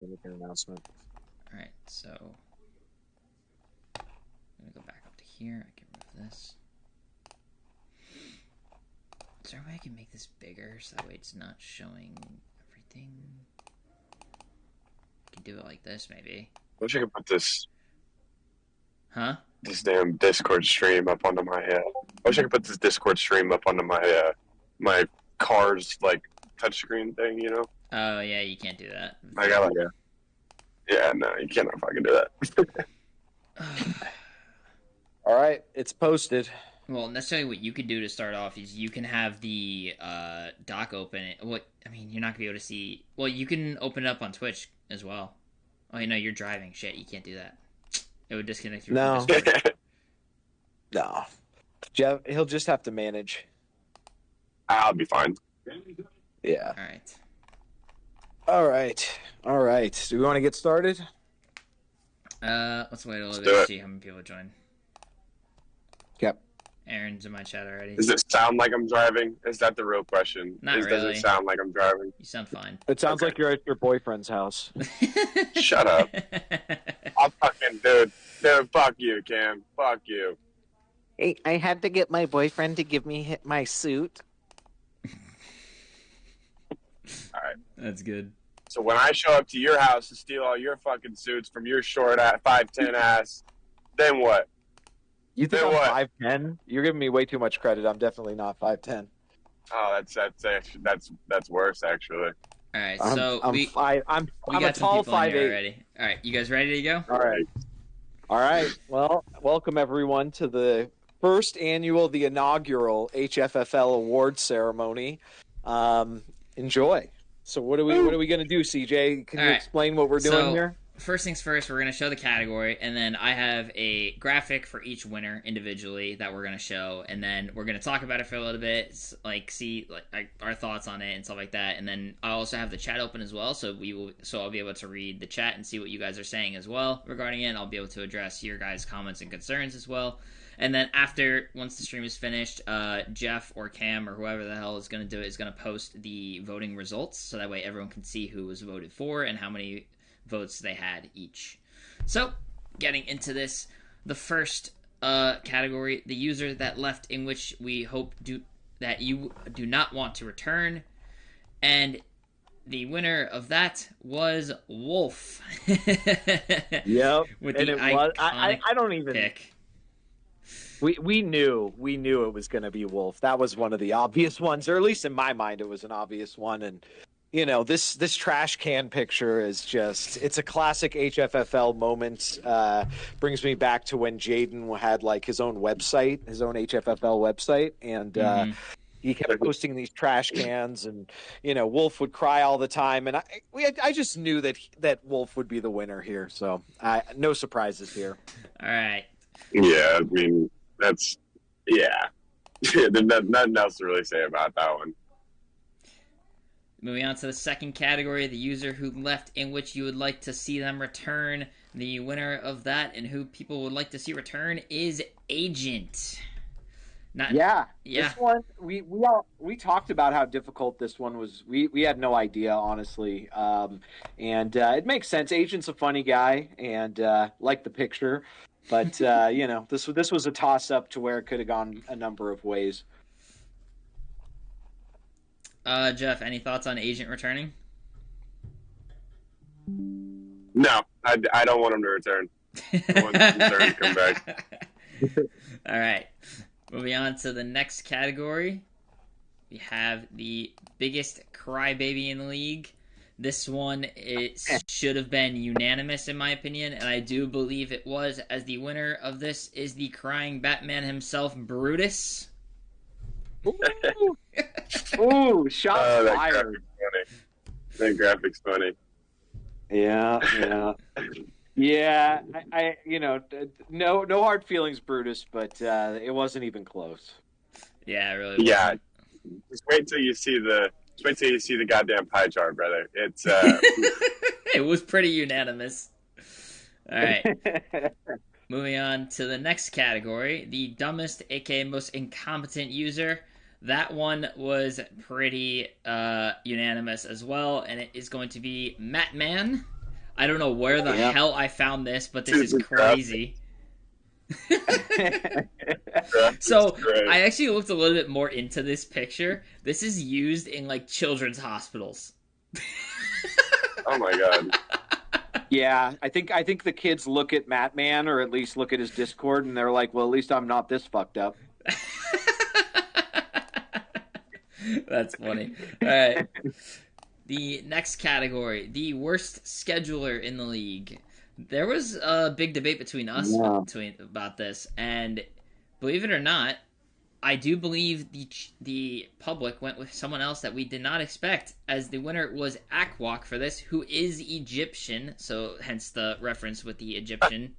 Make an announcement. All right, so I'm gonna go back up to here. I can remove this. Is there a way I can make this bigger so that way it's not showing everything? I can do it like this, maybe. Wish I could put Huh? this damn Discord stream up onto my. I wish I could put this Discord stream up onto my my car's like touchscreen thing. You know. Oh yeah, you can't do that. I got like yeah, no, you cannot fucking do that. All right, it's posted. Well, necessarily what you could do to start off is you can have the dock open. I mean, you're not gonna be able to see. Well, you can open it up on Twitch as well. Oh, you know, you're driving. Shit, you can't do that. It would disconnect you. No. From Discord. No, Jeff, he'll just have to manage. I'll be fine. Yeah. All right. All right. Do we want to get started? Let's wait a little Let's bit do to it. see how many people join. Yep. Aaron's in my chat already. Does it sound like I'm driving? Is that the real question? Not Does really. it sound like I'm driving? You sound fine. It sounds Okay. like you're at your boyfriend's house. Shut up. I'll fucking dude, fuck you, Cam. Fuck you. Hey, I had to get my boyfriend to give me my suit. All right. That's good. So when I show up to your house to steal all your fucking suits from your short at 5'10" ass, then what? You think Then I'm what? 5'10"? You're giving me way too much credit. I'm definitely not 5'10". Oh, that's worse actually. All right, I'm so I'm we a got some tall people in here 5'8". already. All right, you guys ready to go? All right. Well, welcome everyone to the first annual, the inaugural HFFL award ceremony. Enjoy. So what are we going to do, CJ? Can All you right. explain what we're doing So, here? First things first, we're going to show the category, and then I have a graphic for each winner individually that we're going to show, and then we're going to talk about it for a little bit, see our thoughts on it and stuff like that, and then I also have the chat open as well, so I'll be able to read the chat and see what you guys are saying as well regarding it, and I'll be able to address your guys' comments and concerns as well. And then once the stream is finished, Jeff or Cam or whoever the hell is going to do it is going to post the voting results, so that way everyone can see who was voted for and how many votes they had each. So, getting into this, the first category, the user that left in which we hope that you do not want to return, and the winner of that was Wolf. Yep. With And the it was, iconic I don't even pick. we knew it was going to be Wolf. That was one of the obvious ones, or at least in my mind it was an obvious one. And you know, this trash can picture is it's a classic HFFL moment. Brings me back to when Jaden had like his own website, his own HFFL website, and he kept posting these trash cans, and you know, Wolf would cry all the time, and I just knew that Wolf would be the winner here. So no surprises here. All right. Yeah, I mean that's yeah. There's nothing else to really say about that one. Moving on to the second category, the user who left in which you would like to see them return. The winner of that and who people would like to see return is Agent. Yeah. Yeah. This one we talked about how difficult this one was. We had no idea, honestly. And it makes sense. Agent's a funny guy, and like the picture, but you know, this was a toss up to where it could have gone a number of ways. Jeff, any thoughts on Agent returning? No, I don't want him to return. I want him to return, come back. All right. Moving on to the next category. We have the biggest crybaby in the league. This one should have been unanimous in my opinion, and I do believe it was, as the winner of this is the crying Batman himself, Brutus. Ooh, shots That fired. graphic's funny. Yeah. Yeah, I you know, no hard feelings, Brutus, but it wasn't even close. Yeah, it really. Yeah, wasn't. just wait till you see the goddamn pie chart, brother. It's It was pretty unanimous. All right. Moving on to the next category, the dumbest, aka most incompetent user. That one was pretty unanimous as well, and it is going to be Matt Man. I don't know where the hell I found this, but this is crazy. So I actually looked a little bit more into this picture. This is used in like children's hospitals. Oh my god. Yeah, I think the kids look at Matman, or at least look at his Discord, and they're like, well, at least I'm not this fucked up. That's funny. All right. The next category, the worst scheduler in the league. There was a big debate between us about this, and believe it or not, I do believe the public went with someone else that we did not expect, as the winner was Akwak for this, who is Egyptian, so hence the reference with the Egyptian.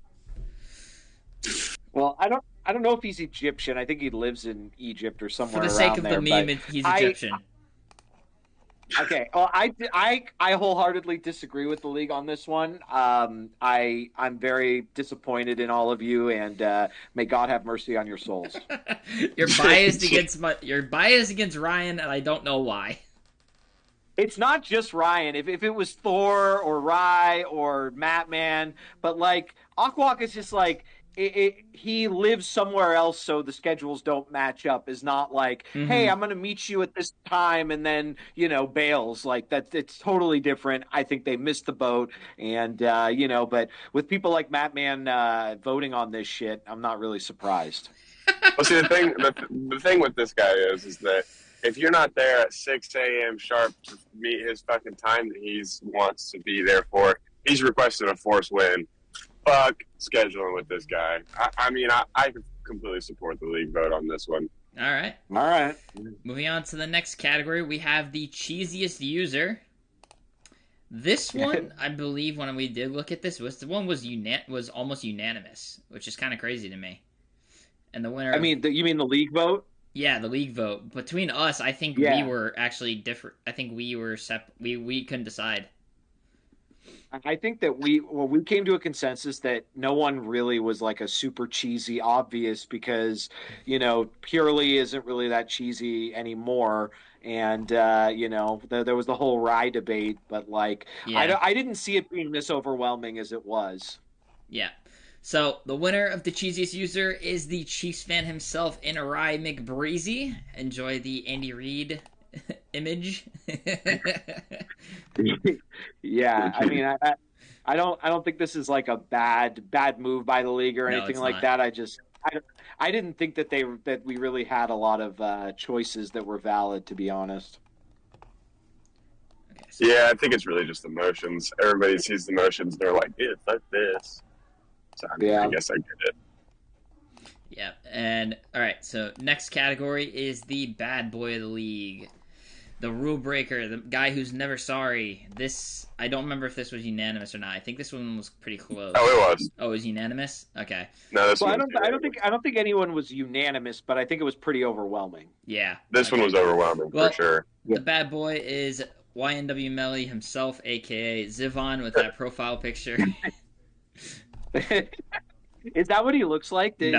Well, I don't know if he's Egyptian. I think he lives in Egypt or somewhere. For the sake of the meme, he's Egyptian. Okay, well, I wholeheartedly disagree with the league on this one. I'm very disappointed in all of you, and may God have mercy on your souls. You're biased against Ryan, and I don't know why. It's not just Ryan. If it was Thor or Rye or Matman, but like Akwak is just like. He lives somewhere else, so the schedules don't match up. Is not like, hey, I'm going to meet you at this time, and then bails. Like that, it's totally different. I think they missed the boat, and but with people like Matman voting on this shit, I'm not really surprised. Well, see, the thing with this guy is that if you're not there at 6 a.m. sharp to meet his fucking time that he wants to be there for, he's requested a forced win. Fuck scheduling with this guy. I completely support the league vote on this one. All right. Moving on to the next category, we have the cheesiest user. This one, I believe, when we did look at this, was almost unanimous, which is kind of crazy to me. And the winner. You mean the league vote? Yeah, the league vote. Between us, I think we were actually different. I think we were we couldn't decide. I think that we came to a consensus that no one really was like a super cheesy obvious, because Purely isn't really that cheesy anymore, and there was the whole Rye debate, but like I didn't see it being this overwhelming as it was. Yeah. So the winner of the cheesiest user is the Chiefs fan himself, Rye McBreezy. Enjoy the Andy Reid image. Yeah, I don't think this is like a bad move by the league or anything like that. I didn't think that we really had a lot of choices that were valid, to be honest. Okay, so yeah, I think it's really just emotions. Everybody sees the emotions, they're like, "Yeah, fuck this." So I guess I get it. Yeah, and all right. So next category is the bad boy of the league. The rule breaker, the guy who's never sorry. I don't remember if this was unanimous or not. I think this one was pretty close. Oh, it was. Oh, it was unanimous? Okay. No, I don't think anyone was unanimous, but I think it was pretty overwhelming. Yeah. This one was overwhelming for sure. The bad boy is YNW Melly himself, aka Zivon, with that profile picture. Is that what he looks like? Did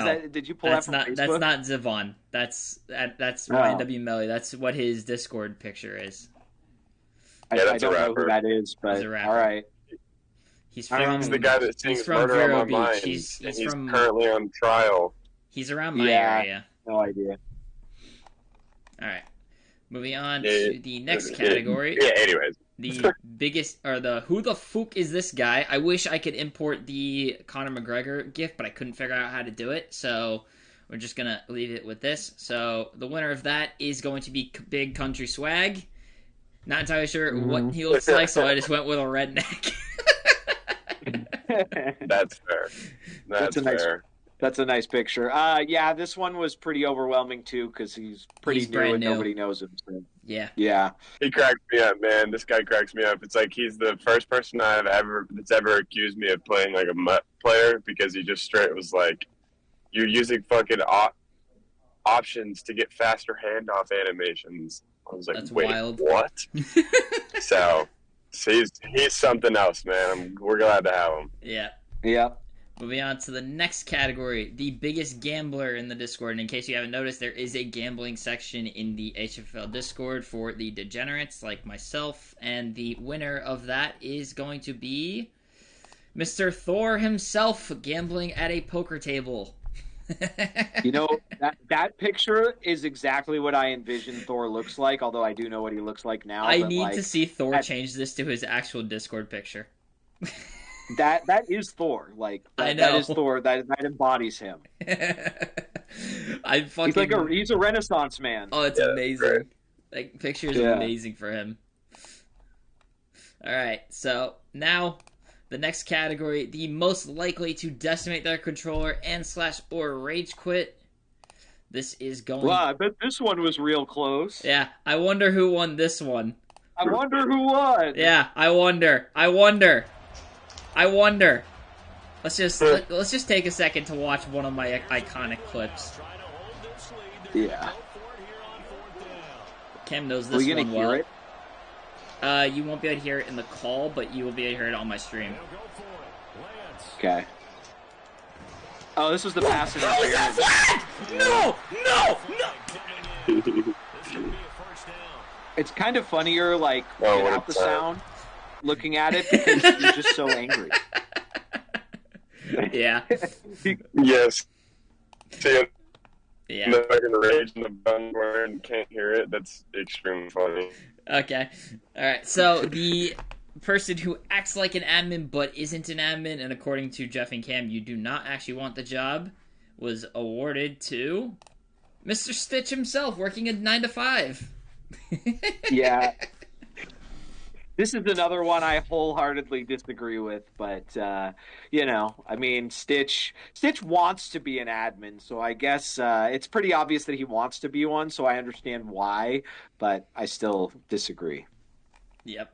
you pull that from Facebook? That's not Zivon. That's YNW Melly. That's what his Discord picture is. Yeah, I don't know who that is, but all right. He's the guy that sings "Murder on My Mind." He's currently on trial. He's around my area. No idea. All right. Moving on to the next category. Yeah, anyways. The biggest, or the who the fuck is this guy? I wish I could import the Conor McGregor gif, but I couldn't figure out how to do it, so we're just going to leave it with this. So the winner of that is going to be Big Country Swag. Not entirely sure what he looks like, so I just went with a redneck. That's fair. That's fair. That's a nice picture. Yeah, this one was pretty overwhelming too, because he's pretty new and nobody knows him. So. Yeah. He cracks me up, man. This guy cracks me up. It's like he's the first person that's ever accused me of playing like a mutt player, because he just straight was like, "You're using fucking options to get faster handoff animations." I was like, that's "Wait, wild. What?" So he's something else, man. We're glad to have him. Yeah. Moving on to the next category, the biggest gambler in the Discord. And in case you haven't noticed, there is a gambling section in the HFFL Discord for the degenerates like myself. And the winner of that is going to be Mr. Thor himself gambling at a poker table. You know, that picture is exactly what I envision Thor looks like, although I do know what he looks like now. I but need to see Thor at, change this to his actual Discord picture. that is Thor. Like I know. that is Thor. That embodies him. I fucking. He's a Renaissance man. Oh, it's amazing. Right. Like picture is amazing for him. All right, so now the next category: the most likely to decimate their controller and / or rage quit. This is going. Wow, I bet this one was real close. Yeah, I wonder who won this one. I wonder who won. Yeah, I wonder. Let's just take a second to watch one of my iconic clips. Yeah. Cam knows this one well. Hear it? You won't be able to hear it in the call, but you will be able to hear it on my stream. Okay. Oh, this was the pass interference. No! It's kind of funnier, like, without the sound, looking at it, because you're just so angry. Yeah. Yes. See, yeah. The fucking rage in the bun where and can't hear it. That's extremely funny. Okay. All right. So the person who acts like an admin but isn't an admin, and according to Jeff and Cam, you do not actually want the job, was awarded to Mr. Stitch himself, working a 9 to 5. Yeah. This is another one I wholeheartedly disagree with, but, you know, I mean, Stitch wants to be an admin, so I guess it's pretty obvious that he wants to be one, so I understand why, but I still disagree. Yep.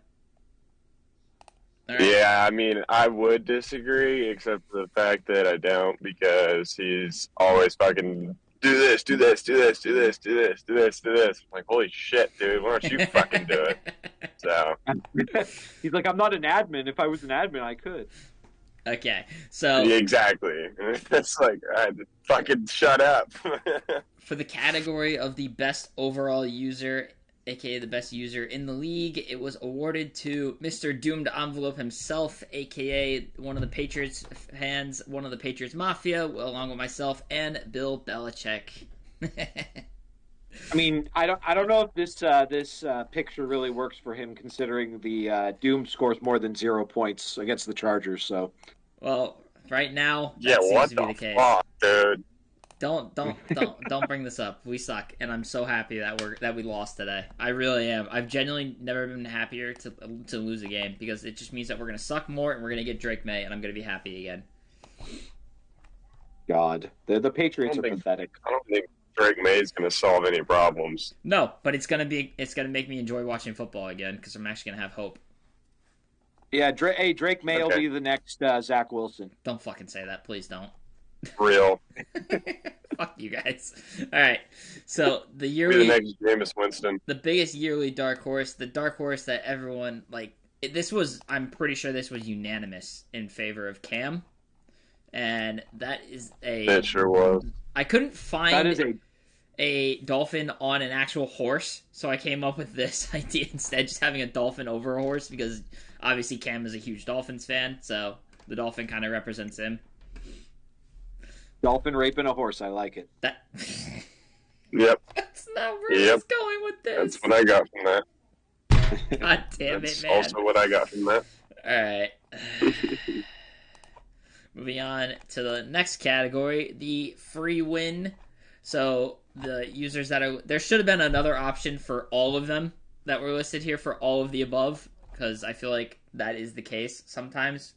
Right. Yeah, I mean, I would disagree, except for the fact that I don't, because he's always fucking... Do this. Like, holy shit, dude, why don't you fucking do it? So he's like, I'm not an admin. If I was an admin, I could. Okay, so yeah, exactly. It's like, fucking shut up. For the category of the best overall user, aka the best user in the league, it was awarded to Mr. Doomed Envelope himself, aka one of the Patriots fans, one of the Patriots Mafia, along with myself and Bill Belichick. I mean, I don't know if this picture really works for him, considering the Doom scores more than 0 points against the Chargers. So, well, right now, yeah, seems to be the case. Fuck, dude? Don't bring this up. We suck, and I'm so happy that we lost today. I really am. I've genuinely never been happier to lose a game, because it just means that we're gonna suck more and we're gonna get Drake May, and I'm gonna be happy again. God, the Patriots are pathetic. I don't think Drake May is gonna solve any problems. No, but it's gonna make me enjoy watching football again, because I'm actually gonna have hope. Yeah, Drake May will be the next Zach Wilson. Don't fucking say that, please don't. Real. Fuck you guys. All right. So the yearly, be the next Jameis Winston, the biggest yearly dark horse, the dark horse that everyone I'm pretty sure this was unanimous in favor of Cam, and that is It sure was. I couldn't find a dolphin on an actual horse, so I came up with this idea instead, just having a dolphin over a horse, because obviously Cam is a huge Dolphins fan, so the dolphin kind of represents him. Dolphin raping a horse. I like it. Yep. That's not where it's going with this. That's what I got from that. God damn That's it, man. also what I got from that. Alright. Moving on to the next category, the free win. So the users there should have been another option for all of them that were listed here for all of the above, because I feel like that is the case sometimes.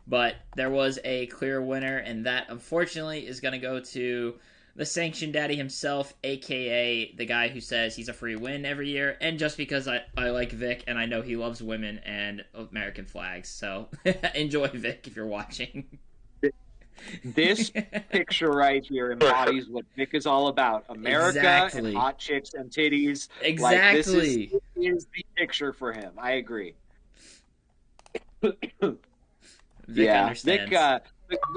But there was a clear winner, and that, unfortunately, is going to go to the Sanction Daddy himself, a.k.a. the guy who says he's a free win every year, and just because I like Vic, and I know he loves women and American flags. So enjoy, Vic, if you're watching. This picture right here embodies what Vic is all about. America and hot chicks and titties. Exactly. Like, this is the picture for him. I agree. Vic understands.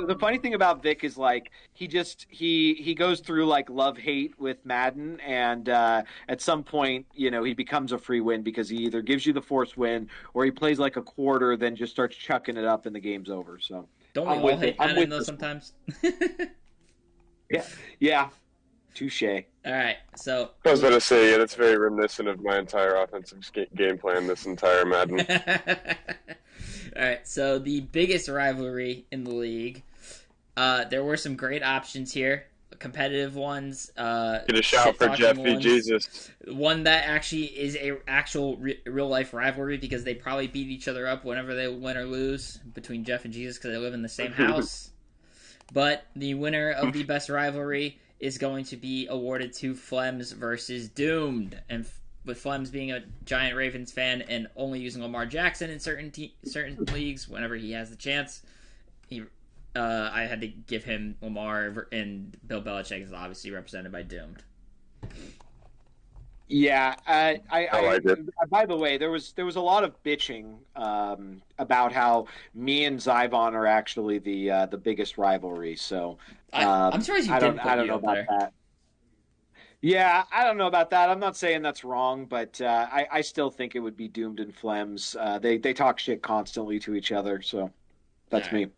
the funny thing about Vic is like he goes through like love hate with Madden, and at some point, he becomes a free win because he either gives you the force win or he plays like a quarter, then just starts chucking it up and the game's over. So Don't we I'm all with it. hate I'm Madden with though this one. sometimes? Yeah, yeah, touche. All right, so I was about to say, yeah, that's very reminiscent of my entire offensive game plan this entire Madden. all right, so the biggest rivalry in the league. There were some great options here, competitive ones. Get a shout for Jeffy ones. Jesus. One that actually is a actual real life rivalry because they probably beat each other up whenever they win or lose between Jeff and Jesus because they live in the same house. But the winner of the best rivalry is going to be awarded to Flems versus Doomed, and with Flems being a giant Ravens fan and only using Lamar Jackson in certain leagues whenever he has the chance, I had to give him Lamar, and Bill Belichick is obviously represented by Doomed. Yeah, I like it. by the way, there was a lot of bitching about how me and Zyvon are actually the biggest rivalry. So I'm surprised you didn't put I don't you know up about there. that. Yeah, I don't know about that. I'm not saying that's wrong, but I still think it would be Doomed and Flems. They talk shit constantly to each other, so that's All right. me.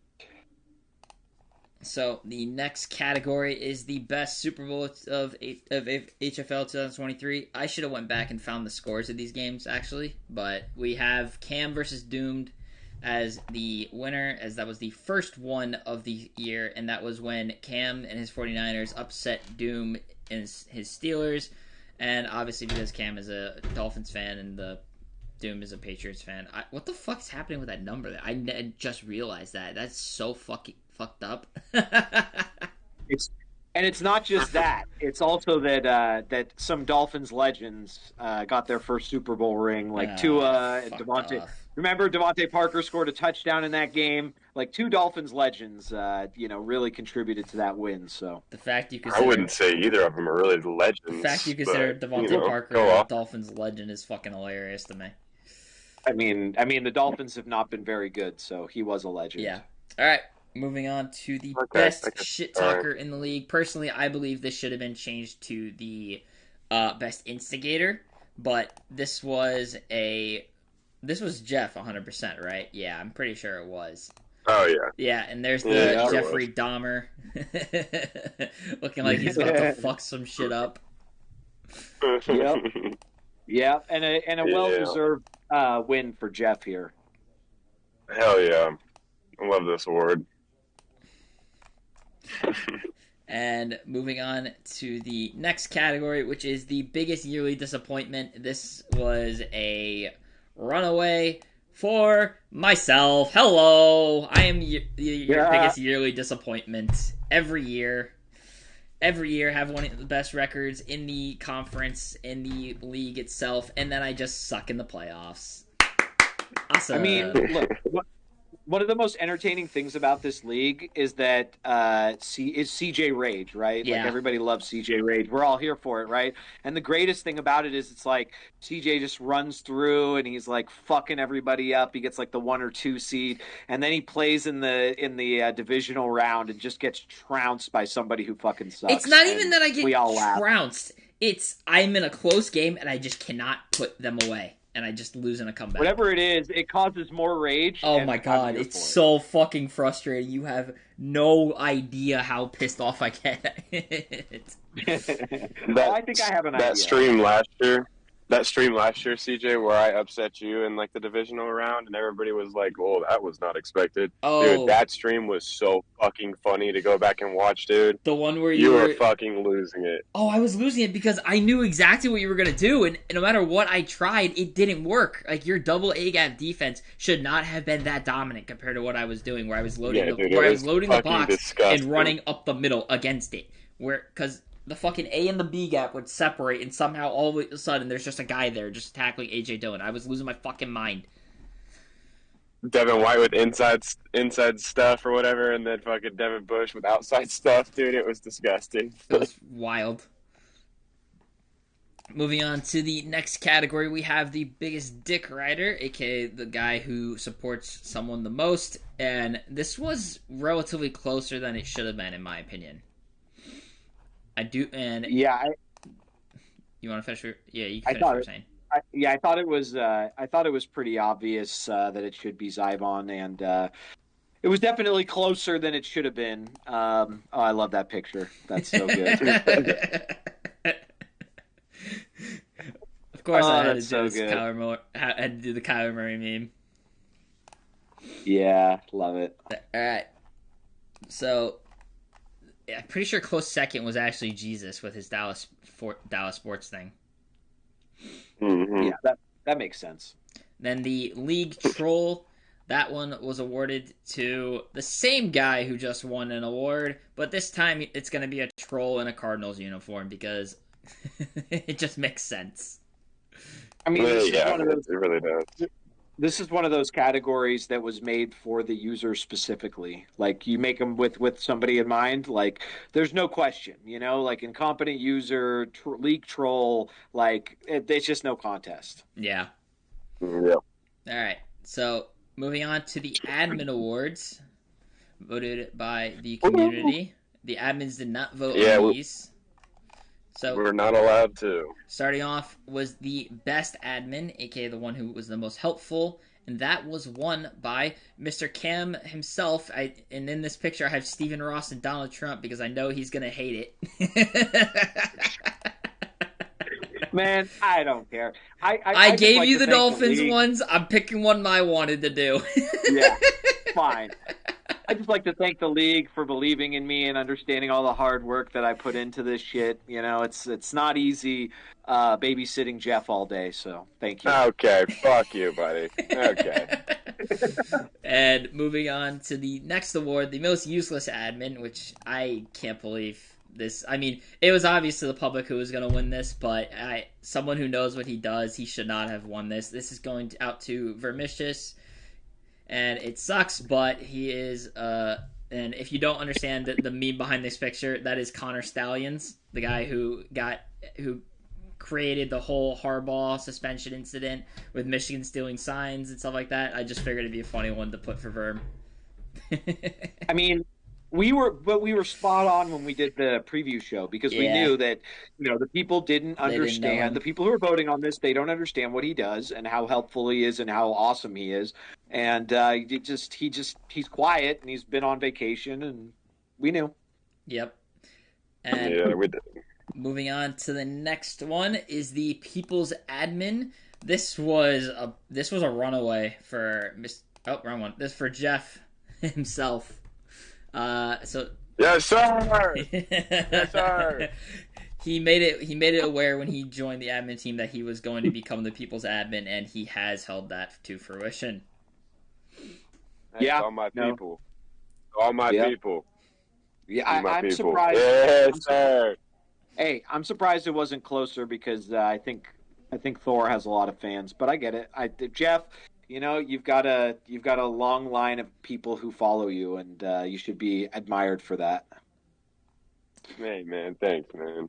So the next category is the best Super Bowl of HFL 2023. I should have went back and found the scores of these games actually, but we have Cam versus Doomed as the winner, as that was the first one of the year, and that was when Cam and his 49ers upset Doom and his Steelers, and obviously because Cam is a Dolphins fan and the Doom is a Patriots fan. What the fuck's happening with that number? I just realized that. That's so fucking fucked up. It's not just that. It's also that some Dolphins legends got their first Super Bowl ring, like Tua and fuck Devontae. off. Remember, Devontae Parker scored a touchdown in that game. Like two Dolphins legends, really contributed to that win. So The fact you I consider wouldn't say either of them are really legends. the fact you consider but, Devontae Parker go a off. Dolphins legend is fucking hilarious to me. I mean, the Dolphins have not been very good, so he was a legend. Yeah. All right. Moving on to the best shit talker in the league. Personally, I believe this should have been changed to the best instigator, but this was Jeff 100%, right? Yeah, I'm pretty sure it was. Oh yeah. Yeah, and there's the Yeah, Jeffrey Dahmer looking like he's about to fuck some shit up. Yep. Yeah, and a well-deserved win for Jeff here. Hell yeah. I love this award. And moving on to the next category, which is the biggest yearly disappointment. This was a runaway for myself. Hello! I am your biggest yearly disappointment every year. Every year have one of the best records in the conference, in the league itself, and then I just suck in the playoffs. Awesome. I mean, look, one of the most entertaining things about this league is that is CJ Rage, right? Yeah. Like everybody loves CJ Rage. We're all here for it, right? And the greatest thing about it is it's like CJ just runs through and he's like fucking everybody up. He gets like the 1 or 2 seed, and then he plays in the divisional round and just gets trounced by somebody who fucking sucks. It's not even that I get laugh. trounced. It's I'm in a close game and I just cannot put them away. And I just lose in a comeback. Whatever it is, it causes more rage. Oh my god, it's so fucking frustrating. You have no idea how pissed off I get. I think I have an idea. That stream last year, CJ, where I upset you in like the divisional round, and everybody was like, "Oh, that was not expected." Oh, dude, that stream was so fucking funny to go back and watch, dude. The one where you were fucking losing it. Oh, I was losing it because I knew exactly what you were gonna do, and no matter what I tried, it didn't work. Like your double A gap defense should not have been that dominant compared to what I was doing, where I was loading the box disgusting. and running up the middle against it, because the fucking A and the B gap would separate, and somehow all of a sudden there's just a guy there just tackling AJ Dillon. I was losing my fucking mind. Devin White with inside stuff or whatever, and then fucking Devin Bush with outside stuff, dude. It was disgusting. It was wild. Moving on to the next category, we have the biggest dick rider, aka the guy who supports someone the most, and this was relatively closer than it should have been, in my opinion. I do, and Yeah, you want to finish? Yeah, you I can finish what thought you're it. saying. I thought it was. I thought it was pretty obvious that it should be Zybon, and it was definitely closer than it should have been. Oh, I love that picture. That's so good. Of course, Oh, I had to that's do so this good. had to do the Kyler Murray meme. Yeah, love it. All right, so yeah, I'm pretty sure close second was actually Jesus with his Dallas sports thing. Mm-hmm. Yeah, that makes sense. Then the league troll, that one was awarded to the same guy who just won an award, but this time it's going to be a troll in a Cardinals uniform because it just makes sense. I mean, it really does. This is one of those categories that was made for the user specifically. Like you make them with somebody in mind. Like there's no question, like incompetent user, league troll. Like it's just no contest. Yeah. Yeah. All right. So moving on to the admin awards, voted by the community. The admins did not vote on these. So we're not allowed to. Starting off was the best admin, aka the one who was the most helpful, and that was won by Mr. Cam himself. And in this picture, I have Stephen Ross and Donald Trump because I know he's gonna hate it. Man, I don't care. I gave you the Dolphins ones. I'm picking one I wanted to do. Yeah, fine. I just like to thank the league for believing in me and understanding all the hard work that I put into this shit. It's not easy babysitting Jeff all day, so thank you. Okay, fuck you, buddy. Okay. And moving on to the next award, the most useless admin, which I can't believe this. I mean, it was obvious to the public who was going to win this, but someone who knows what he does, he should not have won this. This is going out to Vermicious. And it sucks, but he is, and if you don't understand the meme behind this picture, that is Connor Stallions, the guy who created the whole Harbaugh suspension incident with Michigan stealing signs and stuff like that. I just figured it'd be a funny one to put for Verm. I mean, we were spot on when we did the preview show because we knew that the people didn't understand. The people who are voting on this, they don't understand what he does and how helpful he is and how awesome he is. And he's quiet and he's been on vacation and we knew. Yep. And yeah, we did. Moving on to the next one is the People's Admin. This was a runaway for wrong one. This for Jeff himself. So yes, sir. Yes, sir. He made it aware when he joined the admin team that he was going to become the people's admin, and he has held that to fruition. Yeah, all my people. All my people. Yeah, I'm surprised. Yes, sir. Hey, I'm surprised it wasn't closer because I think Thor has a lot of fans, but I get it. Jeff, you've got a long line of people who follow you, and you should be admired for that. Hey, man, thanks, man.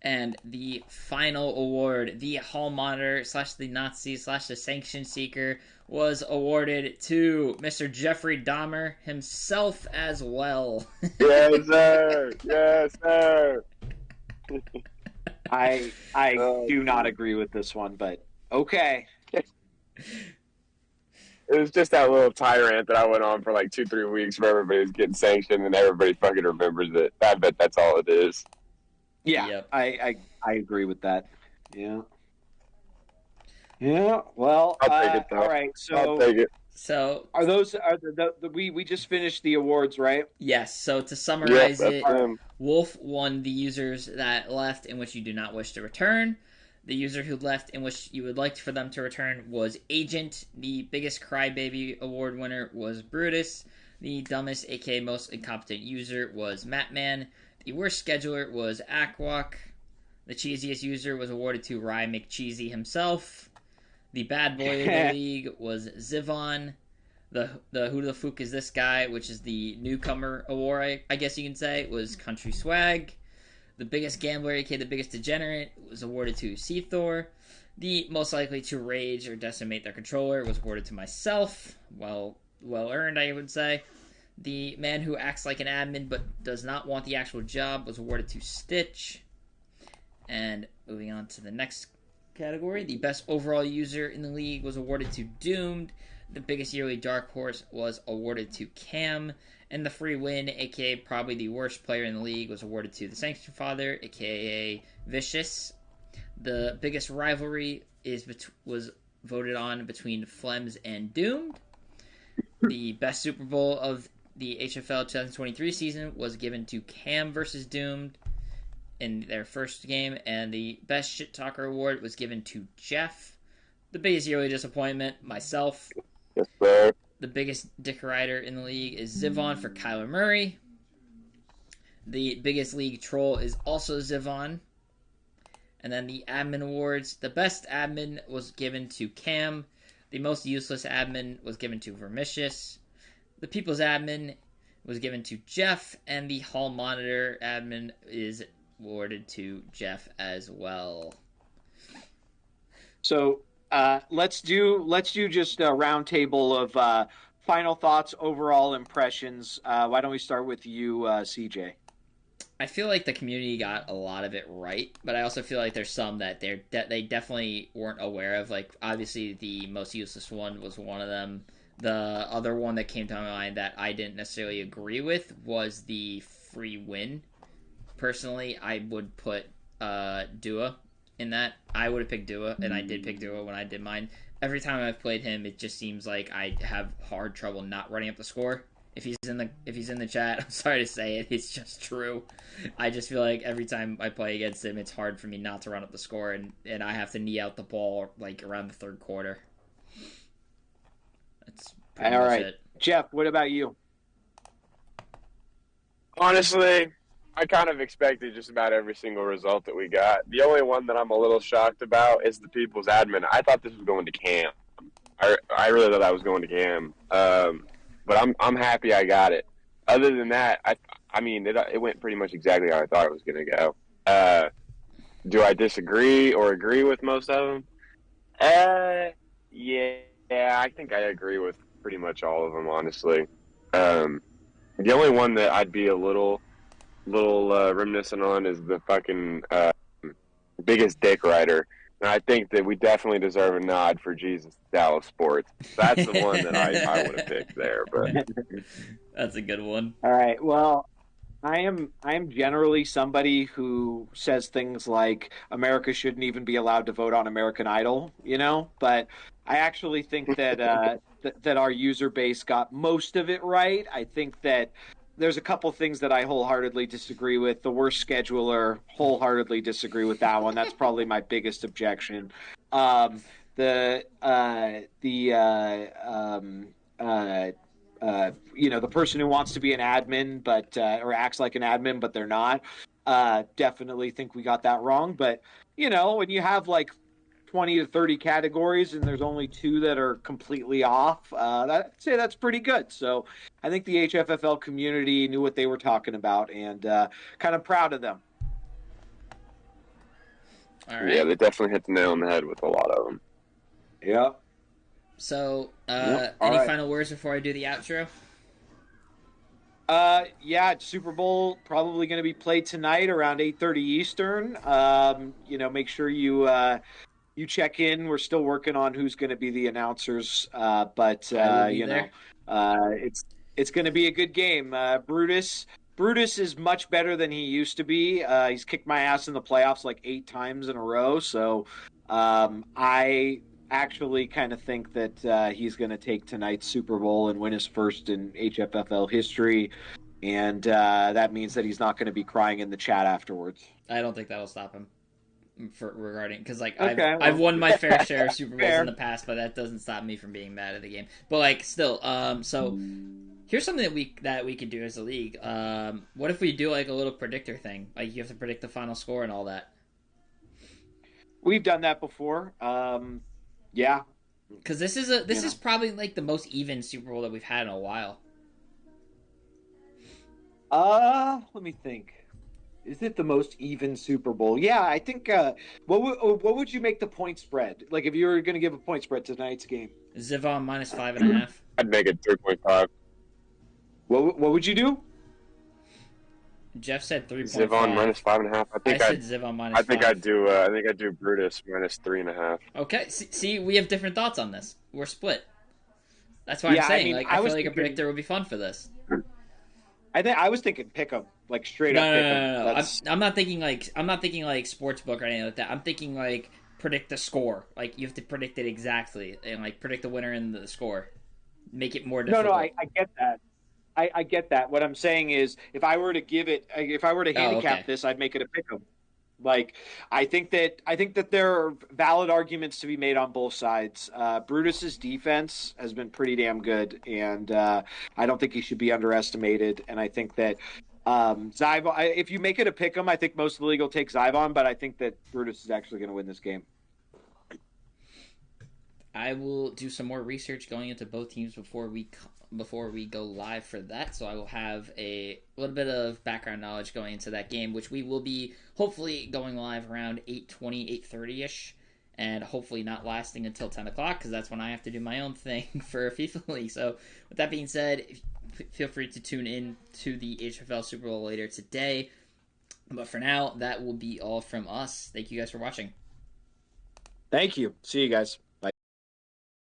And the final award, the Hall Monitor / the Nazi / the Sanction Seeker, was awarded to Mr. Jeffrey Dahmer himself as well. Yes, sir. Yes, sir. I do not agree with this one, but okay. It was just that little tyrant that I went on for like 2-3 weeks where everybody's getting sanctioned and everybody fucking remembers it. I bet that's all it is. Yeah, yep. I agree with that. Yeah. Yeah. Well, I'll take it, all right. So I'll take it. So we just finished the awards, right? Yes. So to summarize Wolf won the users that left in which you do not wish to return. The user who left in which you would like for them to return was Agent. The biggest crybaby award winner was Brutus. The dumbest, aka most incompetent user was Matman. The worst scheduler was Aquak. The cheesiest user was awarded to Rye McCheesy himself. The bad boy of the league was Zivon. The who the fuck is this guy, which is the newcomer award, I guess you can say, was Country Swag. The biggest gambler, aka the biggest degenerate, was awarded to Seathor. The most likely to rage or decimate their controller was awarded to myself. Well earned, I would say. The man who acts like an admin but does not want the actual job was awarded to Stitch. And moving on to the next category, the best overall user in the league was awarded to Doomed. The biggest yearly dark horse was awarded to Cam. And the free win, aka probably the worst player in the league, was awarded to the Sanction Father, aka Vicious. The biggest rivalry was voted on between Flems and Doomed. The best Super Bowl of the HFL 2023 season was given to Cam versus Doomed in their first game, and the best Shit Talker award was given to Jeff. The biggest yearly disappointment, myself. Yes, sir. The biggest dick rider in the league is Zivon for Kyler Murray. The biggest league troll is also Zivon. And then the admin awards, the best admin was given to Cam. The most useless admin was given to Vermicious. The people's admin was given to Jeff, and the hall monitor admin is awarded to Jeff as well. So let's do just a round table of final thoughts, overall impressions. Why don't we start with you, CJ? I feel like the community got a lot of it right, but I also feel like there's some that they definitely weren't aware of. Like, obviously, the most useless one was one of them. The other one that came to my mind that I didn't necessarily agree with was the free win. Personally, I would put Dua in that. I would have picked Dua, and I did pick Dua when I did mine. Every time I've played him, it just seems like I have hard trouble not running up the score. If he's in the chat, I'm sorry to say it, it's just true. I just feel like every time I play against him, it's hard for me not to run up the score, and I have to knee out the ball like around the third quarter. That's pretty much it. Jeff, what about you? Honestly, I kind of expected just about every single result that we got. The only one that I'm a little shocked about is the people's admin. I thought this was going to Cam. I really thought that was going to Cam. But I'm happy I got it. Other than that, I mean, it went pretty much exactly how I thought it was going to go. Do I disagree or agree with most of them? Yeah, I think I agree with pretty much all of them, honestly. The only one that I'd be a little reminiscent on is the fucking biggest dick rider. And I think that we definitely deserve a nod for Jesus Dallas Sports. That's the one that I would have picked there. But that's a good one. All right. Well, I am generally somebody who says things like America shouldn't even be allowed to vote on American Idol, but I actually think that that our user base got most of it right. I think that there's a couple things that I wholeheartedly disagree with. The worst scheduler, wholeheartedly disagree with that one. That's probably my biggest objection. The person who wants to be an admin but or acts like an admin but they're not. Definitely think we got that wrong. But when you have like 20 to 30 categories and there's only 2 that are completely off, I'd say that's pretty good. So I think the HFFL community knew what they were talking about, and kind of proud of them. All right. Yeah, they definitely hit the nail on the head with a lot of them. Yep. So Any final words before I do the outro? Super Bowl probably going to be played tonight around 8:30 Eastern. Make sure you check in. We're still working on who's going to be the announcers, but it's going to be a good game. Brutus is much better than he used to be. He's kicked my ass in the playoffs like 8 times in a row. So I actually kind of think that he's going to take tonight's Super Bowl and win his first in HFFL history. And that means that he's not going to be crying in the chat afterwards. I don't think that'll stop him. Because I've won my fair share of Super Bowls in the past, but that doesn't stop me from being mad at the game. But still, so here's something that we could do as a league. What if we do like a little predictor thing? Like you have to predict the final score and all that. We've done that before. Yeah, because this is probably like the most even Super Bowl that we've had in a while. Let me think. Is it the most even Super Bowl? Yeah, I think. What would you make the point spread? Like if you were going to give a point spread to tonight's game, Zivon minus 5.5. I'd make it 3.5. what would you do? Jeff said 3.5. Zivon minus 5.5. I said Zivon minus I think 5. I'd do. I think I'd do Brutus minus 3.5. Okay, see, we have different thoughts on this. We're split. That's why I'm saying. I feel like a predictor would be fun for this. I was thinking pick 'em, like straight No, up pick 'em. no. I'm not thinking like sports book or anything like that. I'm thinking like predict the score. Like you have to predict it exactly and like predict the winner and the score. Make it more difficult. No, I get that. I get that. What I'm saying is, if I were to handicap this, I'd make it a pick 'em. Like I think that there are valid arguments to be made on both sides. Brutus's defense has been pretty damn good, and I don't think he should be underestimated. And I think that Zyvon, if you make it a pick 'em, I think most of the league will take Zyvon, but I think that Brutus is actually going to win this game. I will do some more research going into both teams before we go live for that, so I will have a little bit of background knowledge going into that game, which we will be hopefully going live around 8:20, 8:30ish, and hopefully not lasting until 10 o'clock, because that's when I have to do my own thing for FIFA League. So with that being said, feel free to tune in to the HFL Super Bowl later today, but for now, that will be all from us. Thank you guys for watching. Thank you. See you guys.